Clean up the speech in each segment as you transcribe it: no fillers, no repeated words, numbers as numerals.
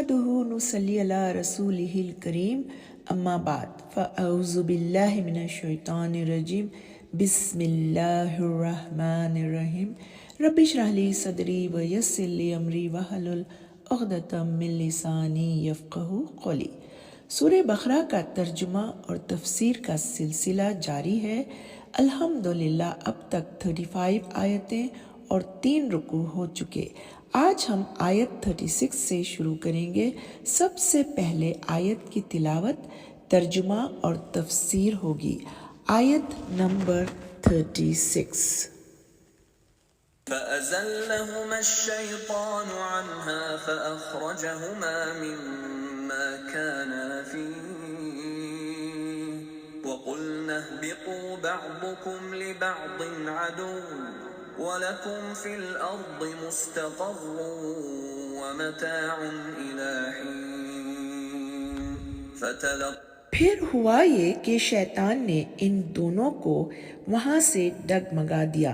نحمدہ نصلی علی رسولہ الکریم اما بعد فاعوذ باللہ من الشیطان الرجیم بسم اللہ الرحمن الرحیم رب اشرح لی صدری ویسر لی امری واحلل عقدۃ من لسانی یفقہوا قولی۔ سورہ بقرہ کا ترجمہ اور تفسیر کا سلسلہ جاری ہے۔ الحمدللہ اب تک 35 آیتیں اور 3 رکوع ہو چکے۔ آج ہم آیت 36 سے شروع کریں گے۔ سب سے پہلے آیت کی تلاوت، ترجمہ اور تفسیر ہوگی۔ آیت نمبر 36۔ فَأَزَلَّهُمَا الشَّيْطَانُ عَنْهَا فَأَخْرَجَهُمَا مِمَّا كَانَا فِيهِ وَقُلْنَا اهْبِطُوا بَعْضُكُمْ لِبَعْضٍ عَدُوٌّ وَلَكُمْ فِي الْأَرْضِ مُسْتَقَرٌّ وَمَتَاعٌ إِلَىٰ حِينٍ۔ پھر ہوا یہ کہ شیطان نے ان دونوں کو وہاں سے ڈگمگا دیا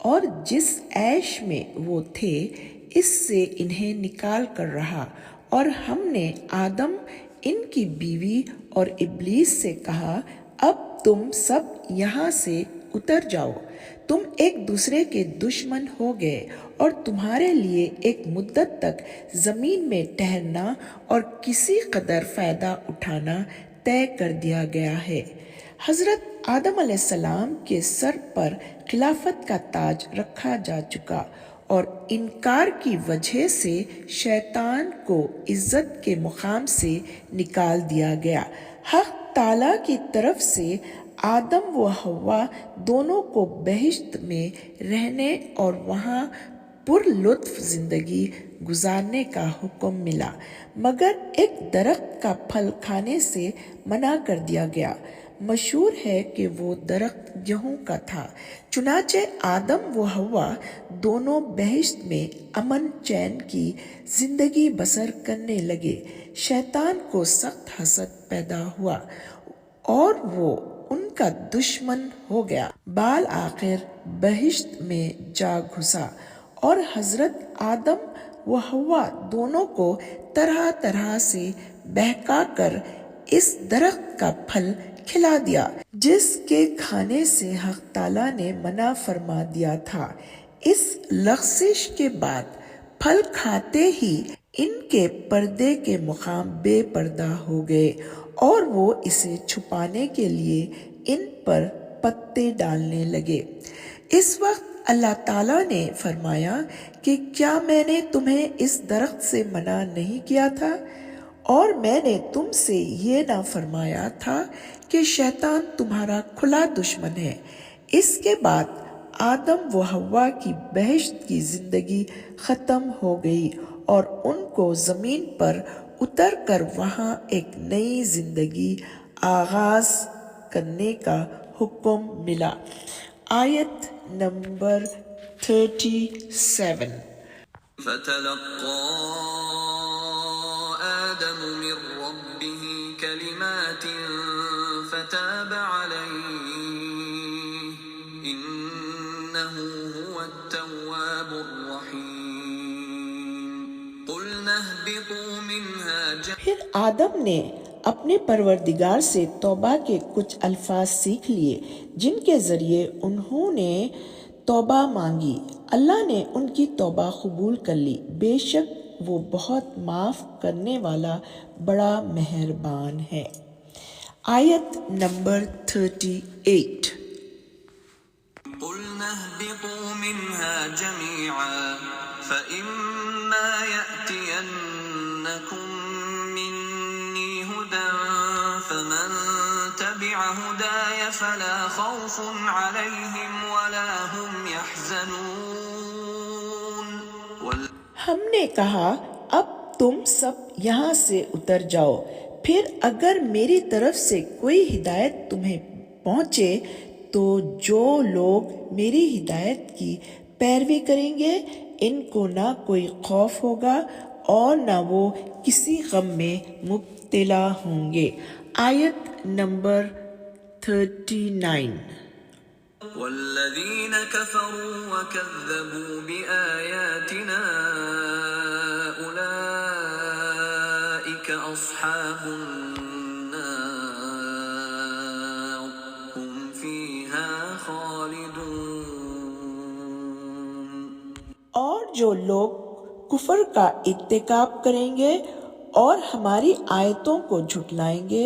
اور جس عیش میں وہ تھے اس سے انہیں نکال کر رہا، اور ہم نے آدم، ان کی بیوی اور ابلیس سے کہا اب تم سب یہاں سے اتر جاؤ، تم ایک دوسرے کے دشمن ہو گئے اور تمہارے لیے ایک مدت تک زمین میں ٹہرنا اور کسی قدر فائدہ اٹھانا طے کر دیا گیا ہے۔ حضرت آدم علیہ السلام کے سر پر خلافت کا تاج رکھا جا چکا اور انکار کی وجہ سے شیطان کو عزت کے مقام سے نکال دیا گیا۔ حق تعالیٰ کی طرف سے آدم و حوا دونوں کو بہشت میں رہنے اور وہاں پر لطف زندگی گزارنے کا حکم ملا، مگر ایک درخت کا پھل کھانے سے منع کر دیا گیا۔ مشہور ہے کہ وہ درخت گیہوں کا تھا۔ چنانچہ آدم و حوا دونوں بہشت میں امن چین کی زندگی بسر کرنے لگے۔ شیطان کو سخت حسد پیدا ہوا اور وہ ان کا دشمن ہو گیا۔ بالآخر بہشت میں جا گھسا اور حضرت آدم و حوا دونوں کو طرح طرح سے بہکا کر اس درخت کا پھل کھلا دیا جس کے کھانے سے حق تعالیٰ نے منع فرما دیا تھا۔ اس لغزش کے بعد پھل کھاتے ہی ان کے پردے کے مقام بے پردہ ہو گئے اور وہ اسے چھپانے کے لیے ان پر پتے ڈالنے لگے۔ اس وقت اللہ تعالیٰ نے فرمایا کہ کیا میں نے تمہیں اس درخت سے منع نہیں کیا تھا؟ اور میں نے تم سے یہ نہ فرمایا تھا کہ شیطان تمہارا کھلا دشمن ہے؟ اس کے بعد آدم و حوا کی بہشت کی زندگی ختم ہو گئی اور ان کو زمین پر اتر کر وہاں ایک نئی زندگی آغاز کرنے کا حکم ملا۔ آیت نمبر 37۔ فتلقى آدم من ربه كلمات فتاب عليه إنه هو التواب الرحيم قلنا اهبطوا منها پھر آدم نے اپنے پروردگار سے توبہ کے کچھ الفاظ سیکھ لیے جن کے ذریعے انہوں نے توبہ مانگی۔ اللہ نے ان کی توبہ قبول کر لی، بے شک وہ بہت معاف کرنے والا بڑا مہربان ہے۔ آیت نمبر 38۔ قلنا اهبطوا منها جميعا فإما يأتينكم مني هدى فمن تبع هداي فلا خوف عليهم ولا هم يحزنون۔ ہم نے کہا اب تم سب یہاں سے اتر جاؤ، پھر اگر میری طرف سے کوئی ہدایت تمہیں پہنچے تو جو لوگ میری ہدایت کی پیروی کریں گے ان کو نہ کوئی خوف ہوگا اور نہ وہ کسی غم میں مبتلا ہوں گے۔ آیت نمبر 39۔ والذين كفروا وكذبوا بآياتنا أصحاب النار هم فيها خالدون. اور جو لوگ کفر کا ارتکاب کریں گے اور ہماری آیتوں کو جھٹلائیں گے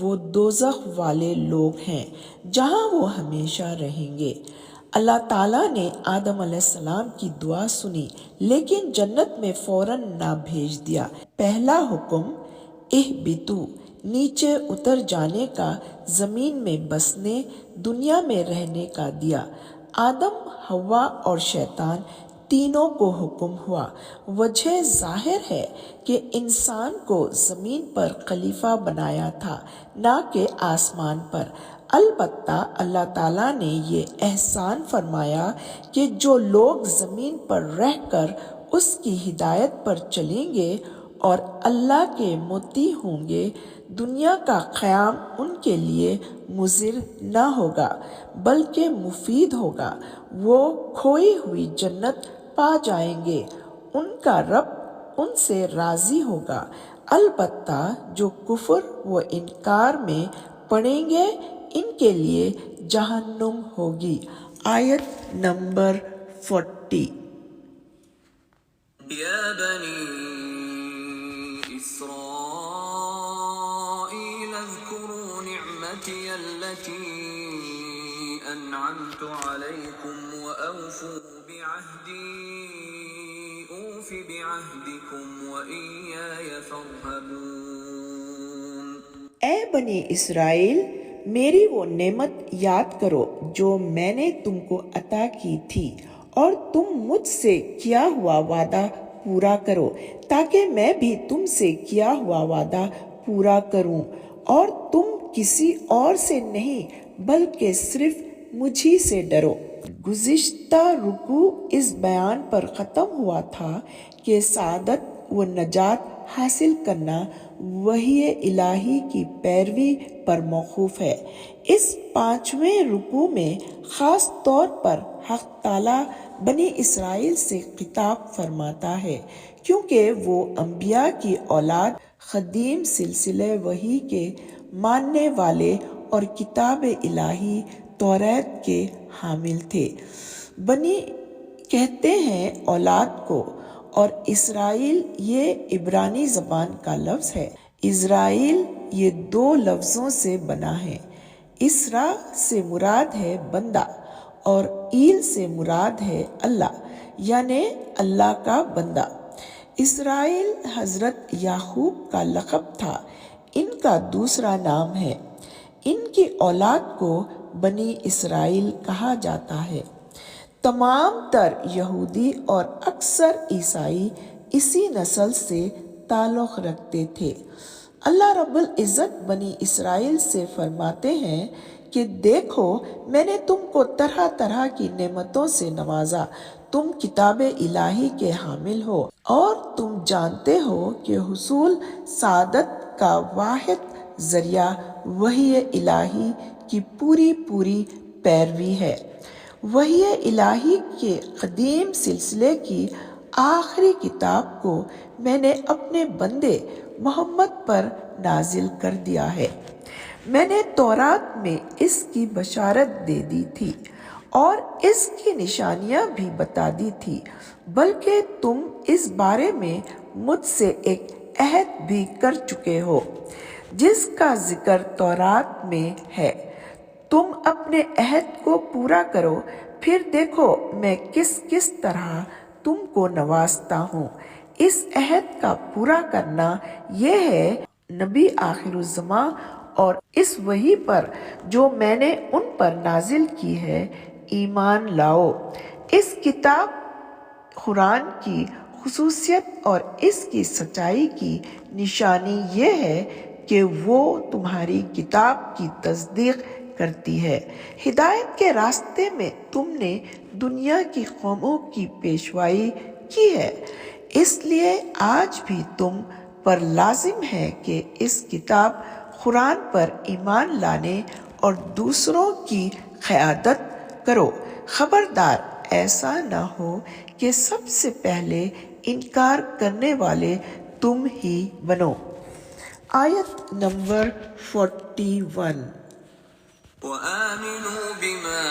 وہ دوزخ والے لوگ ہیں جہاں وہ ہمیشہ رہیں گے۔ اللہ تعالیٰ نے آدم علیہ السلام کی دعا سنی لیکن جنت میں فوراً نہ بھیج دیا۔ پہلا حکم اہبطوا نیچے اتر جانے کا، زمین میں بسنے، دنیا میں رہنے کا دیا۔ آدم، حوا اور شیطان تینوں کو حکم ہوا۔ وجہ ظاہر ہے کہ انسان کو زمین پر خلیفہ بنایا تھا نہ کہ آسمان پر۔ البتہ اللہ تعالیٰ نے یہ احسان فرمایا کہ جو لوگ زمین پر رہ کر اس کی ہدایت پر چلیں گے اور اللہ کے مطیع ہوں گے، دنیا کا قیام ان کے لیے مضر نہ ہوگا بلکہ مفید ہوگا۔ وہ کھوئی ہوئی جنت پا جائیں گے، ان کا رب ان سے راضی ہوگا۔ البتہ جو کفر و انکار میں پڑیں گے ان کے لیے جہنم ہوگی۔ آیت نمبر 40۔ يا بني إسرائيل اذكروا نعمتي التي أنعمت عليكم وأوفوا بعهدي أوف بعهدكم وإياي فارهبون۔ اے بنی اسرائیل، میری وہ نعمت یاد کرو جو میں نے تم کو عطا کی تھی اور تم مجھ سے کیا ہوا وعدہ پورا کرو تاکہ میں بھی تم سے کیا ہوا وعدہ پورا کروں، اور تم کسی اور سے نہیں بلکہ صرف مجھی سے ڈرو۔ گزشتہ رکوع اس بیان پر ختم ہوا تھا کہ سعادت و نجات حاصل کرنا وحی الہی کی پیروی پر موقوف ہے۔ اس 5ویں رکوع میں خاص طور پر حق تعالیٰ بنی اسرائیل سے خطاب فرماتا ہے کیونکہ وہ انبیاء کی اولاد، قدیم سلسلہ وحی کے ماننے والے اور کتاب الہی توریت کے حامل تھے۔ بنی کہتے ہیں اولاد کو، اور اسرائیل یہ عبرانی زبان کا لفظ ہے۔ اسرائیل یہ 2 لفظوں سے بنا ہے۔ اسرا سے مراد ہے بندہ اور ایل سے مراد ہے اللہ، یعنی اللہ کا بندہ۔ اسرائیل حضرت یعقوب کا لقب تھا، ان کا دوسرا نام ہے۔ ان کی اولاد کو بنی اسرائیل کہا جاتا ہے۔ تمام تر یہودی اور اکثر عیسائی اسی نسل سے تعلق رکھتے تھے۔ اللہ رب العزت بنی اسرائیل سے فرماتے ہیں کہ دیکھو میں نے تم کو طرح طرح کی نعمتوں سے نوازا، تم کتاب الہی کے حامل ہو اور تم جانتے ہو کہ حصول سعادت کا واحد ذریعہ وحی الہی کی پوری پیروی ہے۔ وحی الہی کے قدیم سلسلے کی آخری کتاب کو میں نے اپنے بندے محمد پر نازل کر دیا ہے۔ میں نے تورات میں اس کی بشارت دے دی تھی اور اس کی نشانیاں بھی بتا دی تھی، بلکہ تم اس بارے میں مجھ سے ایک عہد بھی کر چکے ہو جس کا ذکر تورات میں ہے۔ تم اپنے عہد کو پورا کرو، پھر دیکھو میں کس طرح تم کو نوازتا ہوں۔ اس عہد کا پورا کرنا یہ ہے نبی آخر الزماں اور اس وحی پر جو میں نے ان پر نازل کی ہے ایمان لاؤ۔ اس کتاب قرآن کی خصوصیت اور اس کی سچائی کی نشانی یہ ہے کہ وہ تمہاری کتاب کی تصدیق کرتی ہے۔ ہدایت کے راستے میں تم نے دنیا کی قوموں کی پیشوائی کی ہے، اس لیے آج بھی تم پر لازم ہے کہ اس کتاب قرآن پر ایمان لانے اور دوسروں کی قیادت کرو۔ خبردار ایسا نہ ہو کہ سب سے پہلے انکار کرنے والے تم ہی بنو۔ آیت نمبر 41. وآمنوا بما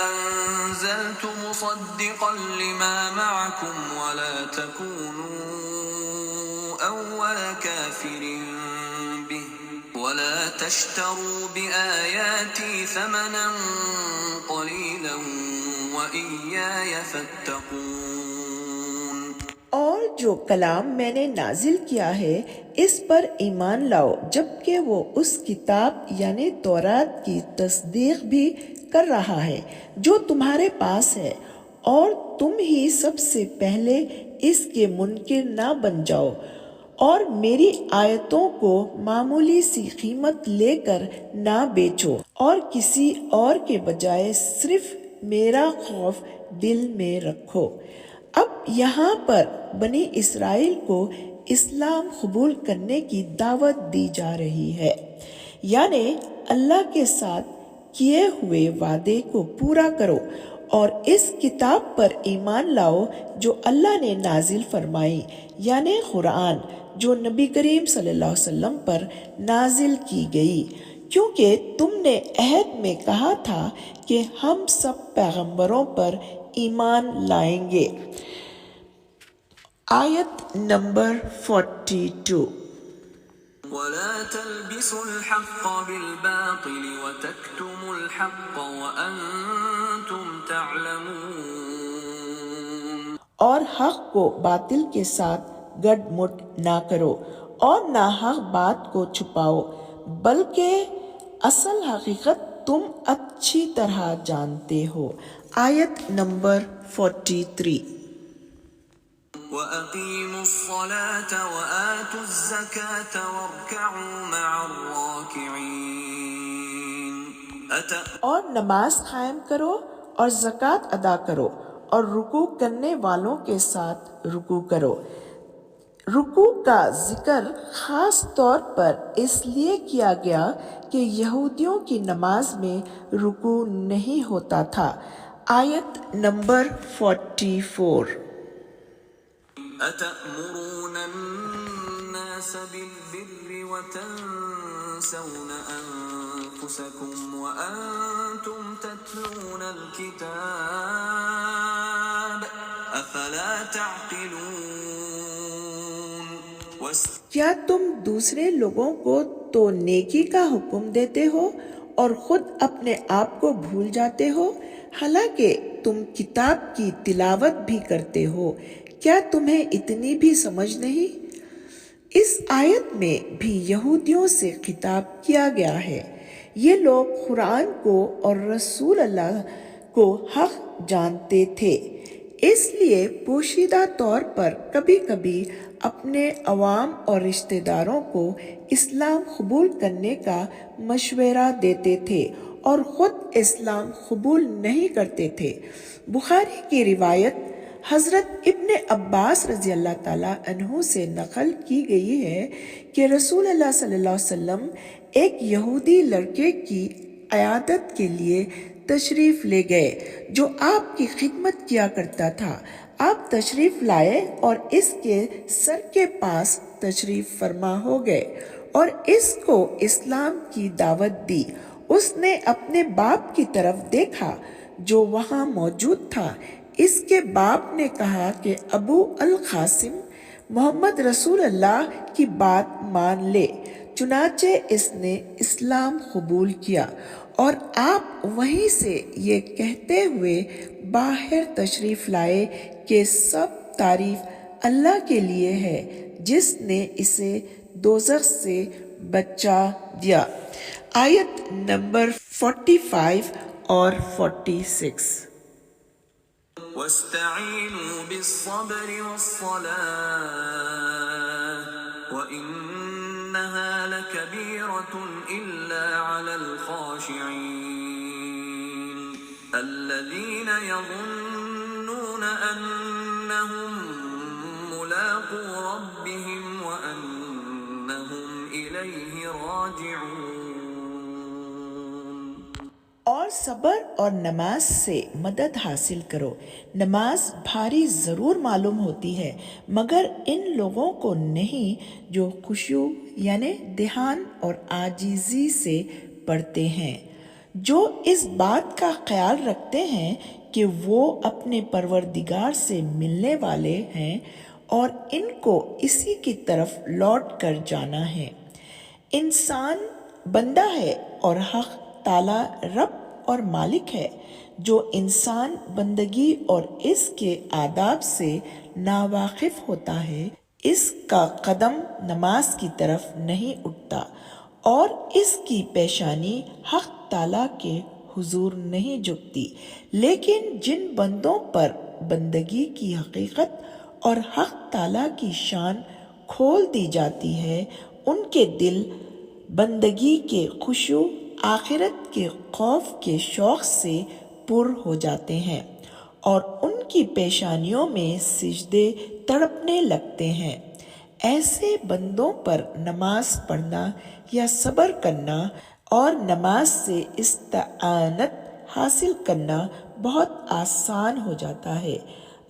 أنزلت مصدقا لما معكم ولا تكونوا أول كافر به ولا تشتروا بآياتي ثمنا قليلا وإياي فاتقون. اور جو کلام میں نے نازل کیا ہے اس پر ایمان لاؤ جبکہ وہ اس کتاب یعنی تورات کی تصدیق بھی کر رہا ہے جو تمہارے پاس ہے، اور تم ہی سب سے پہلے اس کے منکر نہ بن جاؤ، اور میری آیتوں کو معمولی سی قیمت لے کر نہ بیچو، اور کسی اور کے بجائے صرف میرا خوف دل میں رکھو. اب یہاں پر بنی اسرائیل کو اسلام قبول کرنے کی دعوت دی جا رہی ہے، یعنی اللہ کے ساتھ کیے ہوئے وعدے کو پورا کرو اور اس کتاب پر ایمان لاؤ جو اللہ نے نازل فرمائی، یعنی قرآن، جو نبی کریم صلی اللہ علیہ وسلم پر نازل کی گئی، کیونکہ تم نے عہد میں کہا تھا کہ ہم سب پیغمبروں پر ایمان لائیں گے. آیت نمبر 42. ولا تلبسوا الحق بالباطل وتكتموا الحق وأنتم تعلمون. اور حق کو باطل کے ساتھ گڈ مڈ نہ کرو اور نہ حق بات کو چھپاؤ، بلکہ اصل حقیقت تم اچھی طرح جانتے ہو. آیت نمبر 43. وَأَقِيمُوا الصَّلَاةَ وَآتُوا الزَّكَاةَ وَارْكَعُوا مَعَ الرَّاكِعِينَ. اور نماز قائم کرو اور زکوٰۃ ادا کرو اور رکوع کرنے والوں کے ساتھ رکوع کرو. رکوع کا ذکر خاص طور پر اس لیے کیا گیا کہ یہودیوں کی نماز میں رکوع نہیں ہوتا تھا. آیت نمبر 44. أَتَأْمُرُونَ النَّاسَ بِالْبِرِّ وَتَنْسَوْنَ أَنفُسَكُمْ وَأَنْتُمْ تَتْلُونَ الْكِتَابَ أَفَلَا تَعْقِلُونَ. کیا تم دوسرے لوگوں کو تو نیکی کا حکم دیتے ہو اور خود اپنے آپ کو بھول جاتے ہو، حالانکہ تم کتاب کی تلاوت بھی کرتے ہو؟ کیا تمہیں اتنی بھی سمجھ نہیں؟ اس آیت میں بھی یہودیوں سے خطاب کیا گیا ہے. یہ لوگ قرآن کو اور رسول اللہ کو حق جانتے تھے، اس لیے پوشیدہ طور پر کبھی کبھی اپنے عوام اور رشتہ داروں کو اسلام قبول کرنے کا مشورہ دیتے تھے اور خود اسلام قبول نہیں کرتے تھے. بخاری کی روایت حضرت ابن عباس رضی اللہ تعالیٰ عنہ سے نقل کی گئی ہے کہ رسول اللہ صلی اللہ علیہ وسلم ایک یہودی لڑکے کی عیادت کے لیے تشریف لے گئے جو آپ کی خدمت کیا کرتا تھا. آپ تشریف لائے اور اس کے سر کے پاس تشریف فرما ہو گئے اور اس کو اسلام کی دعوت دی. اس نے اپنے باپ کی طرف دیکھا جو وہاں موجود تھا. اس کے باپ نے کہا کہ ابو القاسم محمد رسول اللہ کی بات مان لے. چنانچہ اس نے اسلام قبول کیا اور آپ وہیں سے یہ کہتے ہوئے باہر تشریف لائے کہ سب تعریف اللہ کے لیے ہے جس نے اسے دوزخ سے بچا دیا. آیت نمبر 45 اور 46. وَاسْتَعِينُوا بِالصَّبْرِ وَالصَّلَاةِ وَإِنَّهَا لَكَبِيرَةٌ إِلَّا عَلَى الْخَاشِعِينَ الَّذِينَ يَظُنُّونَ أَنَّهُمْ مُلَاقُو رَبِّهِمْ وَأَنَّهُمْ إِلَيْهِ رَاجِعُونَ. اور اور صبر اور نماز سے مدد حاصل کرو۔ نماز بھاری ضرور معلوم ہوتی ہے مگر ان لوگوں کو نہیں جو خشوع یعنی دھیان اور عاجزی سے پڑھتے ہیں، جو اس بات کا خیال رکھتے ہیں کہ وہ اپنے پروردگار سے ملنے والے ہیں اور ان کو اسی کی طرف لوٹ کر جانا ہے۔ انسان بندہ ہے اور حق تعالی رب اور مالک ہے۔ جو انسان بندگی اور اس کے آداب سے ناواقف ہوتا ہے، اس کا قدم نماز کی طرف نہیں اٹھتا اور اس کی پیشانی حق تعالی کے حضور نہیں جھکتی۔ لیکن جن بندوں پر بندگی کی حقیقت اور حق تعالی کی شان کھول دی جاتی ہے، ان کے دل بندگی کے خشوع، آخرت کے خوف کے شوق سے پر ہو جاتے ہیں اور ان کی پیشانیوں میں سجدے تڑپنے لگتے ہیں۔ ایسے بندوں پر نماز پڑھنا یا صبر کرنا اور نماز سے استعانت حاصل کرنا بہت آسان ہو جاتا ہے۔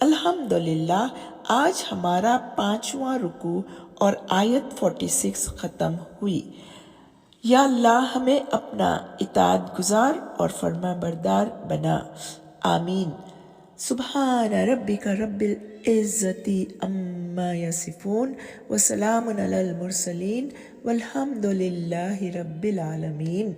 الحمدللہ آج ہمارا 5واں رکوع اور آیت 46 ختم ہوئی۔ یا اللہ ہمیں اپنا اطاعت گزار اور فرما بردار بنا، آمین۔ سبحان ربک رب العزت عما یصفون وسلام علی المرسلین والحمد للہ رب العالمین۔